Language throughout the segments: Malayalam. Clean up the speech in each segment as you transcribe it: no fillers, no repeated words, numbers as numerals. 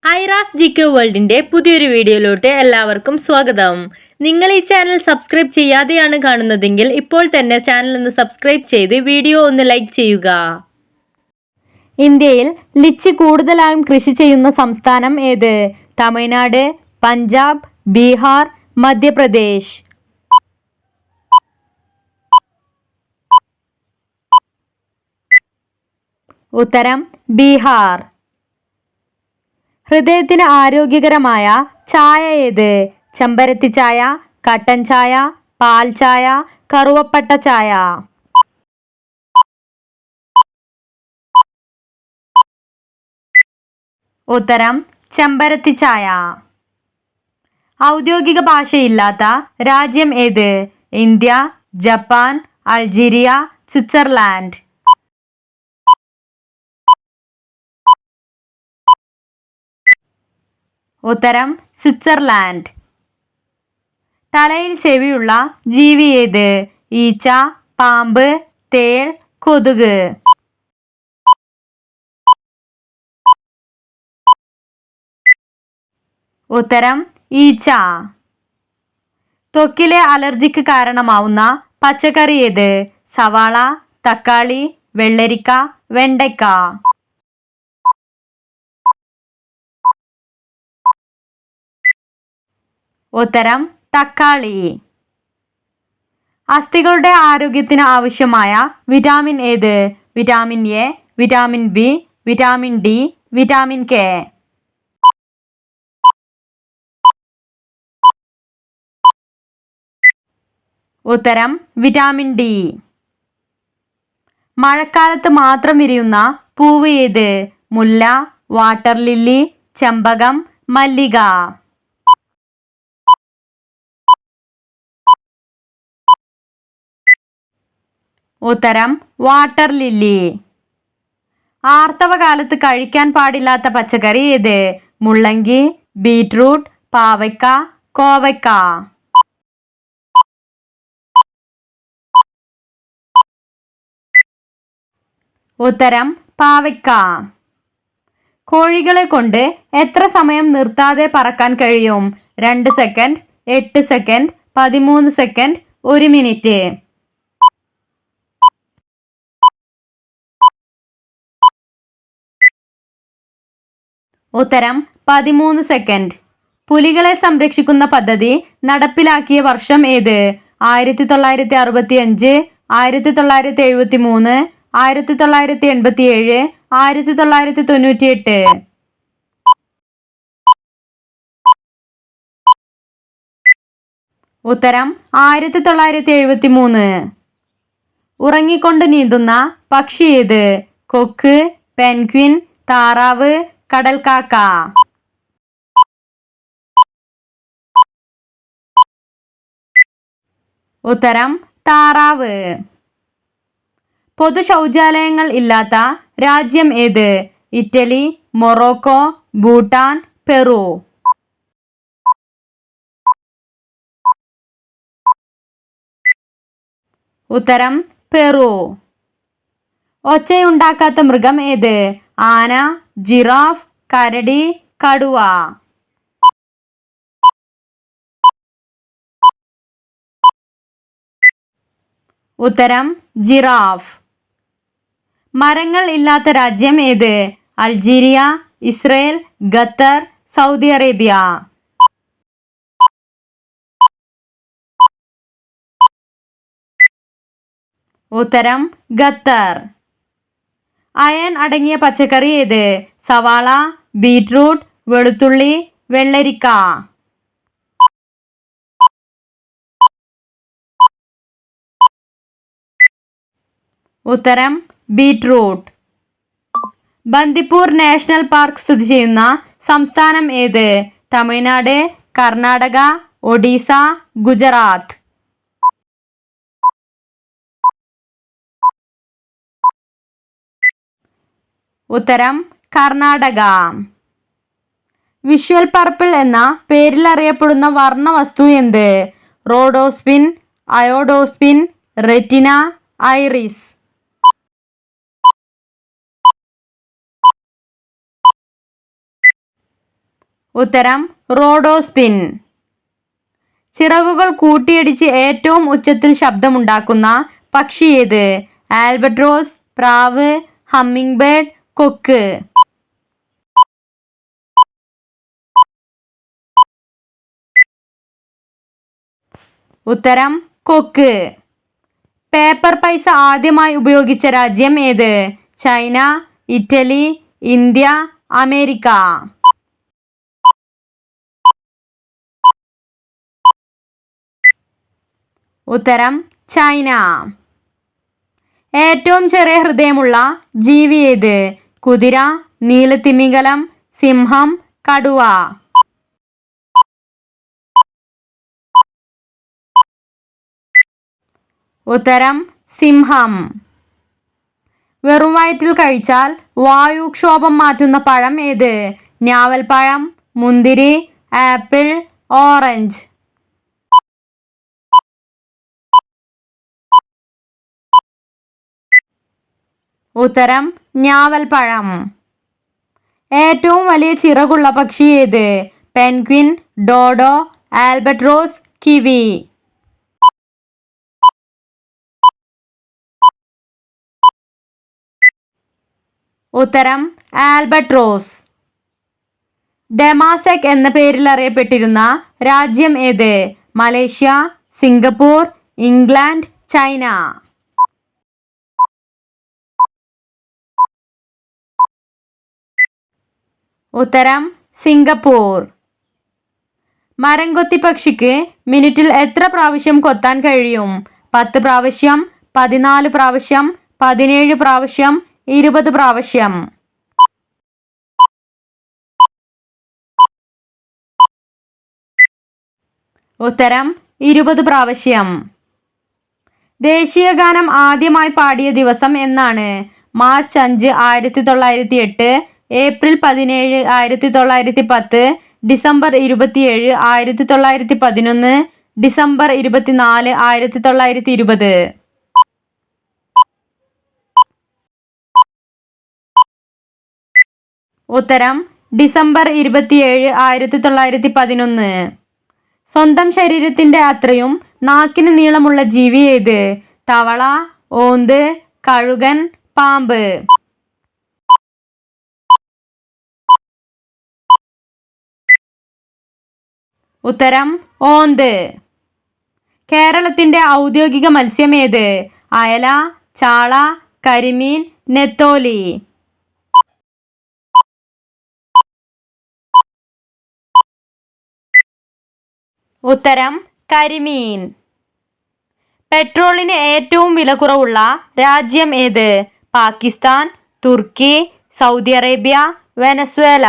ഐറാസ് ജികെ വേൾഡിന്റെ പുതിയൊരു വീഡിയോയിലോട്ട് എല്ലാവർക്കും സ്വാഗതം. നിങ്ങൾ ഈ ചാനൽ സബ്സ്ക്രൈബ് ചെയ്യാതെയാണ് കാണുന്നതെങ്കിൽ ഇപ്പോൾ തന്നെ ചാനൽ ഒന്ന് സബ്സ്ക്രൈബ് ചെയ്ത് വീഡിയോ ഒന്ന് ലൈക്ക് ചെയ്യുക. ഇന്ത്യയിൽ ലിച്ചി കൂടുതലായും കൃഷി ചെയ്യുന്ന സംസ്ഥാനം ഏത്? തമിഴ്നാട്, പഞ്ചാബ്, ബീഹാർ, മധ്യപ്രദേശ്. ഉത്തരം ബീഹാർ. ഹൃദയത്തിന് ആരോഗ്യകരമായ ചായ ഏത്? ചെമ്പരത്തി ചായ, കട്ടൻ ചായ, പാൽ ചായ, കറുവപ്പട്ട ചായ. ഉത്തരം ചെമ്പരത്തി ചായ. ഔദ്യോഗിക ഭാഷയില്ലാത്ത രാജ്യം ഏത്? India, Japan, Algeria, Switzerland. ഉത്തരം സ്വിറ്റ്സർലാൻഡ്. തലയിൽ ചെവിയുള്ള ജീവി ഏത്? ഈച്ച, പാമ്പ്, തേൾ, കൊതുക്. ഉത്തരം ഈച്ച. ത്വക്കിലെ അലർജിക്ക് കാരണമാവുന്ന പച്ചക്കറി ഏത്? സവാള, തക്കാളി, വെള്ളരിക്ക, വെണ്ടയ്ക്ക. ഉത്തരം തക്കാളി. അസ്ഥികളുടെ ആരോഗ്യത്തിന് ആവശ്യമായ വിറ്റാമിൻ ഏത്? Vitamin A, vitamin B, vitamin D, vitamin K. ഉത്തരം വിറ്റാമിൻ ഡി. മഴക്കാലത്ത് മാത്രം വിരിയുന്ന പൂവ് ഏത്? മുല്ല, വാട്ടർ ലില്ലി, ചെമ്പകം, മല്ലിക. ഉത്തരം വാട്ടർ ലില്ലി. ആർത്തവകാലത്ത് കഴിക്കാൻ പാടില്ലാത്ത പച്ചക്കറി ഏത്? മുള്ളങ്കി, ബീറ്റ്റൂട്ട്, പാവയ്ക്ക, കോവയ്ക്ക. ഉത്തരം പാവയ്ക്ക. കോഴികളെ കൊണ്ട് എത്ര സമയം നിർത്താതെ പറക്കാൻ കഴിയും? 2 സെക്കൻഡ്, 8 സെക്കൻഡ്, 13 സെക്കൻഡ്, 1 മിനിറ്റ്. ഉത്തരം 13 സെക്കൻഡ്. പുലികളെ സംരക്ഷിക്കുന്ന പദ്ധതി നടപ്പിലാക്കിയ വർഷം ഏത്? 1965, 1973, 1987, 1998. ഉത്തരം 1973. ഉറങ്ങിക്കൊണ്ട് നീന്തുന്ന പക്ഷി ഏത്? കൊക്ക്, പെൻഗ്വിൻ, താറാവ്, കടൽക്കാക്ക. ഉത്തരം താറാവ്. പൊതു ശൗചാലയങ്ങൾ ഇല്ലാത്ത രാജ്യം ഏത്? Italy, Morocco, Bhutan, Peru. ഉത്തരം പെറു. ഒച്ചയുണ്ടാക്കാത്ത മൃഗം ഏത്? ആന, ജിറാഫ്, കരടി, കടുവ. ഉത്തരം ജിറാഫ്. മരങ്ങൾ ഇല്ലാത്ത രാജ്യം ഏത്? Algeria, Israel, Qatar, Saudi Arabia. ഉത്തരം ഖത്തർ. അയൺ അടങ്ങിയ പച്ചക്കറി ഏത്? സവാള, ബീറ്റ്റൂട്ട്, വെളുത്തുള്ളി, വെള്ളരിക്ക. ഉത്തരം ബീറ്റ്റൂട്ട്. ബന്ദിപ്പൂർ നാഷണൽ പാർക്ക് സ്ഥിതി ചെയ്യുന്ന സംസ്ഥാനം ഏത്? തമിഴ്നാട്, കർണാടക, ഒഡീസ, ഗുജറാത്ത്. ഉത്തരം കർണാടക. വിഷ്വൽ പർപ്പിൾ എന്ന പേരിൽ അറിയപ്പെടുന്ന വർണ്ണവസ്തു എന്ത്? റോഡോസ്പിൻ, അയോഡോസ്പിൻ, റെറ്റിന, ഐറിസ്. ഉത്തരം റോഡോസ്പിൻ. ചിറകുകൾ കൂട്ടിയിടിച്ച് ഏറ്റവും ഉച്ചത്തിൽ ശബ്ദമുണ്ടാക്കുന്ന പക്ഷി ഏത്? ആൽബട്രോസ്, പ്രാവ്, ഹമ്മിങ് ബേർഡ്, കൊക്ക്. ഉത്തരം കൊക്ക്. പേപ്പർ പൈസ ആദ്യമായി ഉപയോഗിച്ച രാജ്യം ഏത്? China, Italy, India, America. ഉത്തരം ചൈന. ഏറ്റവും ചെറിയ ഹൃദയമുള്ള ജീവി ഏത്? കുതിര, നീലത്തിമിംഗലം, സിംഹം, കടുവ. ഉത്തരം സിംഹം. വെറും വയറ്റിൽ കഴിച്ചാൽ വായുക്ഷോഭം മാറ്റുന്ന പഴം ഏത്? ഞാവൽപ്പഴം, മുന്തിരി, ആപ്പിൾ, ഓറഞ്ച്. ഉത്തരം ഞാവൽപ്പഴം. ഏറ്റവും വലിയ ചിറകുള്ള പക്ഷി ഏത്? Penguin, dodo, albatross, kiwi. ഉത്തരം ആൽബട്രോസ്. ഡെമാസെക് എന്ന പേരിൽ അറിയപ്പെട്ടിരുന്ന രാജ്യം ഏത്? Malaysia, Singapore, England, China. ഉത്തരം സിംഗപ്പൂർ. മരംകൊത്തി പക്ഷിക്ക് മിനിറ്റിൽ എത്ര പ്രാവശ്യം കൊത്താൻ കഴിയും? 10 പ്രാവശ്യം, 14 പ്രാവശ്യം, 17 പ്രാവശ്യം, 20 പ്രാവശ്യം. ഉത്തരം 20 പ്രാവശ്യം. ദേശീയ ഗാനം ആദ്യമായി പാടിയ ദിവസം എന്നാണ്? March 5, 1908, April 17, 1910, December 27, 1911, December 24, 1920. ഉത്തരം ഡിസംബർ 27, 1911. സ്വന്തം ശരീരത്തിന്റെ അത്രയും നാക്കിന് നീളമുള്ള ജീവി ഏത്? തവള, ഓന്ത്, കഴുകൻ, പാമ്പ്. ഉത്തരം ഓന്ത്. കേരളത്തിന്റെ ഔദ്യോഗിക മത്സ്യം ഏത്? അയല, ചാള, കരിമീൻ, നെത്തോലി. ഉത്തരം കരിമീൻ. പെട്രോളിന് ഏറ്റവും വില കുറവുള്ള രാജ്യം ഏത്? പാകിസ്ഥാൻ, തുർക്കി, സൗദി അറേബ്യ, വെനസ്വേല.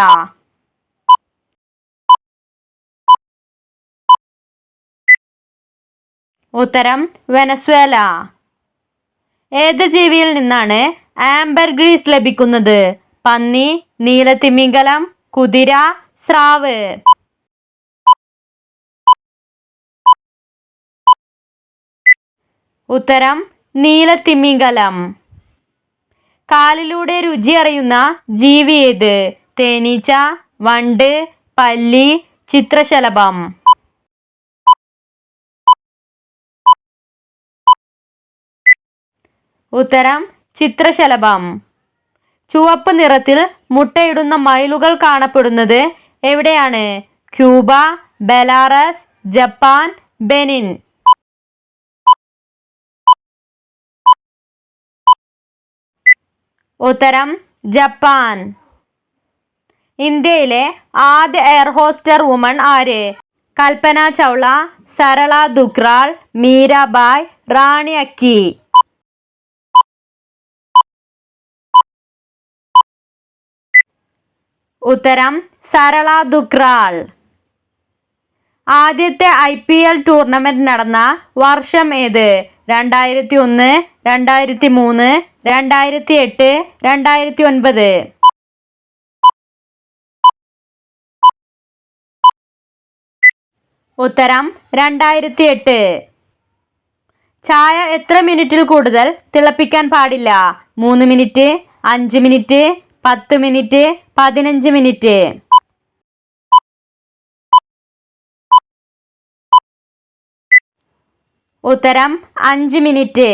ഉത്തരം വെനസ്വേല. ഏത് ജീവിയിൽ നിന്നാണ് ആംബർഗ്രീസ് ലഭിക്കുന്നത്? പന്നി, നീലത്തിമിംഗലം, കുതിര, സ്രാവ്. ഉത്തരം നീലത്തിമിംഗലം. കാലിലൂടെ രുചി അറിയുന്ന ജീവി ഏത്? തേനീച്ച, വണ്ട്, പല്ലി, ചിത്രശലഭം. ഉത്തരം ചിത്രശലഭം. ചുവപ്പ് നിറത്തിൽ മുട്ടയിടുന്ന മയിലുകൾ കാണപ്പെടുന്നത് എവിടെയാണ്? Cuba, Belarus, Japan, Benin. ഉത്തരം ജപ്പാൻ. ഇന്ത്യയിലെ ആദ്യ എയർ ഹോസ്റ്റർ വുമൺ ആര്? കൽപ്പന ചൗള, സരള ദുക്രാൾ, മീരാബായ്, റാണി അക്കി. ഉത്തരം സരള ദുക്രാൾ. ആദ്യത്തെ IPL ടൂർണമെന്റ് നടന്ന വർഷം ഏത്? 2001, 2003, 2008, 2009. ഉത്തരം 2008. ചായ എത്ര മിനിറ്റിൽ കൂടുതൽ തിളപ്പിക്കാൻ പാടില്ല? 3 മിനിറ്റ്, 5 മിനിറ്റ്, 10 മിനിറ്റ്, 15 മിനിറ്റ്. ഉത്തരം 5 മിനിറ്റ്.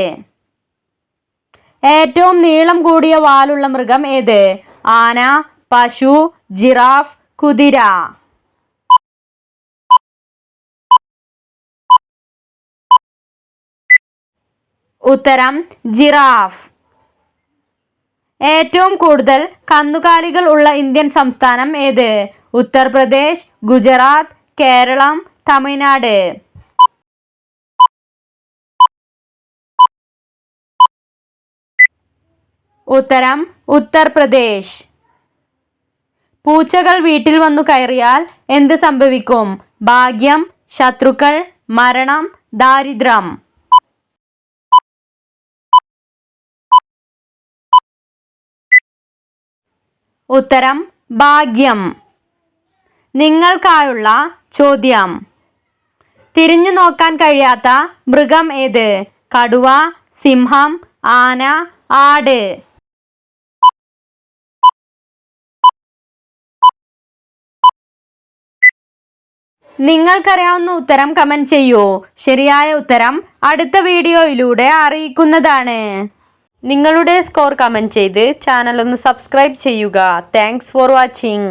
ഏറ്റവും നീളം കൂടിയ വാലുള്ള മൃഗം ഏത്? ആന, പശു, ജിറാഫ്, കുതിര. ഉത്തരം ജിറാഫ്. ഏറ്റവും കൂടുതൽ കന്നുകാലികൾ ഉള്ള ഇന്ത്യൻ സംസ്ഥാനം ഏത്? ഉത്തർപ്രദേശ്, ഗുജറാത്ത്, കേരളം, തമിഴ്നാട്. ഉത്തരം ഉത്തർപ്രദേശ്. പൂച്ചകൾ വീട്ടിൽ വന്നു കയറിയാൽ എന്ത് സംഭവിക്കും? ഭാഗ്യം, ശത്രുക്കൾ, മരണം, ദാരിദ്ര്യം. ഉത്തരം ഭാഗ്യം. നിങ്ങൾക്കായുള്ള ചോദ്യം: തിരിഞ്ഞു നോക്കാൻ കഴിയാത്ത മൃഗം ഏത്? കടുവ, സിംഹം, ആന, ആട്. നിങ്ങൾക്കറിയാവുന്ന ഉത്തരം കമന്റ് ചെയ്യൂ. ശരിയായ ഉത്തരം അടുത്ത വീഡിയോയിലൂടെ അറിയിക്കുന്നതാണ്. നിങ്ങളുടെ സ്കോർ കമന്റ് ചെയ്ത് ചാനൽ ഒന്ന് സബ്സ്ക്രൈബ് ചെയ്യുക. Thanks for watching.